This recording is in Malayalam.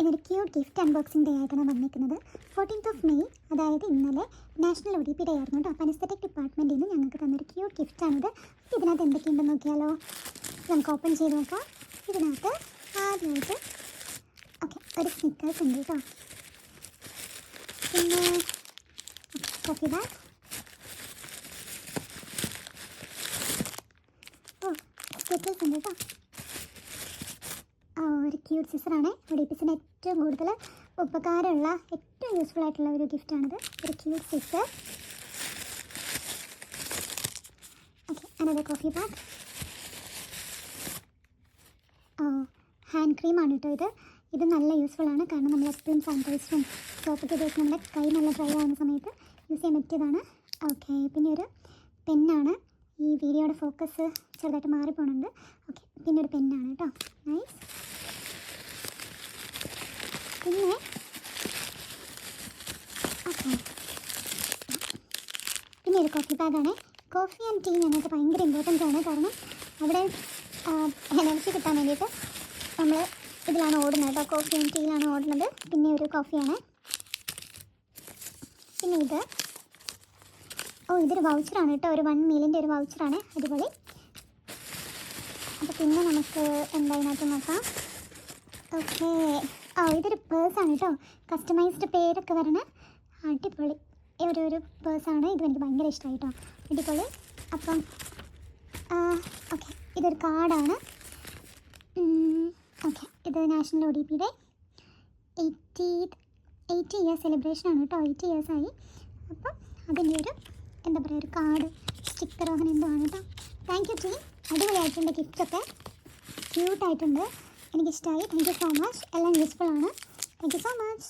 ഇന്നൊരു ക്യൂട്ട് ഗിഫ്റ്റ് അൺബോക്സിംഗ് ഡേ ആയിട്ടാണ് വന്നിരിക്കുന്നത്. 14th മെയ്, അതായത് ഇന്നലെ നാഷണൽ ODP ഡേ ആയിരുന്നു കേട്ടോ. അപ്പോൾ അനസ്തെറ്റിക് ഡിപ്പാർട്ട്മെൻറ്റിൽ നിന്ന് ഞങ്ങൾക്ക് തന്നൊരു ക്യൂട്ട് ഗിഫ്റ്റാണിത്. ഇതിനകത്ത് എന്തൊക്കെയുണ്ടെന്ന് നോക്കിയാലോ. നമുക്ക് ഓപ്പൺ ചെയ്ത് നോക്കാം. ഇതിനകത്ത് ആദ്യമായിട്ട് ഒരു സ്നിക്കേഴ്സ് ഉണ്ട് കേട്ടോ. പിന്നെ കോഫി ബാഗ്, സ്റ്റിക്കേഴ്സ് ഉണ്ട് കേട്ടോ. ഒരു ക്യൂട്ട് സിസറാണ്. ODPസിന് ഏറ്റവും കൂടുതൽ ഉപകാരമുള്ള ഏറ്റവും യൂസ്ഫുൾ ആയിട്ടുള്ള ഒരു ഗിഫ്റ്റാണിത്. ഒരു cute scissor. Another coffee bag. Hand ക്രീമാണ് കേട്ടോ ഇത് നല്ല യൂസ്ഫുൾ ആണ്. കാരണം നമ്മൾ എപ്പോഴും സാനിറ്റൈസറും സോപ്പൊക്കെ ഉപയോഗിച്ച് നമ്മുടെ കൈ നല്ല ഡ്രൈ ആവുന്ന സമയത്ത് യൂസ് ചെയ്യാൻ പറ്റിയതാണ്. പിന്നെ ഒരു പെന്നാണ്. ഈ വീഡിയോയുടെ ഫോക്കസ് ചെറുതായിട്ട് മാറിപ്പോണുണ്ട്. പിന്നെ ഒരു പെന്നാണ് കേട്ടോ. നൈസ്. പിന്നെ ഒരു കോഫി ബാഗാണ്. കോഫി ആൻഡ് ടീ ഞങ്ങൾക്ക് ഭയങ്കര ഇമ്പോർട്ടൻ്റ് ആണ്. കാരണം അവിടെ എനർജി കിട്ടാൻ വേണ്ടിയിട്ട് നമ്മൾ ഇതിലാണ് ഓടുന്നത് കേട്ടോ. കോഫി ആൻഡ് ടീയിലാണ് ഓടുന്നത്. പിന്നെ ഒരു കോഫിയാണ്. പിന്നെ ഇതൊരു വൗച്ചറാണ് കേട്ടോ. ഒരു 1 മീലിൻ്റെ ഒരു വൗച്ചറാണ്. അടിപൊളി. അപ്പോൾ പിന്നെ നമുക്ക് എന്താ ഇതിനകത്ത് നോക്കാം. ഇതൊരു പേഴ്സാണ് കേട്ടോ. കസ്റ്റമൈസ്ഡ് പേരൊക്കെ വരണ അടിപൊളി ഒരു പേഴ്സാണ്. ഇത് എനിക്ക് ഭയങ്കര ഇഷ്ടമായി കേട്ടോ. അടിപൊളി. അപ്പം ഇതൊരു കാർഡാണ്. ഇത് നാഷണൽ ODPയുടെ 80 ഇയേഴ്സ് സെലിബ്രേഷനാണ് കേട്ടോ. 80 ഇയേഴ്സായി. അപ്പം അതിൻ്റെ ഒരു കാർഡ് സ്റ്റിക്കറോ അങ്ങനെ എന്തോ ആണ് കേട്ടോ. Thank you team. അടിപൊളിയായിട്ടുണ്ട്. ഗിഫ്റ്റൊക്കെ ക്യൂട്ടായിട്ടുണ്ട്. എനിക്കിഷ്ടമായി. Thank you so much. എല്ലാം യൂസ്ഫുൾ ആണ്. Thank you so much.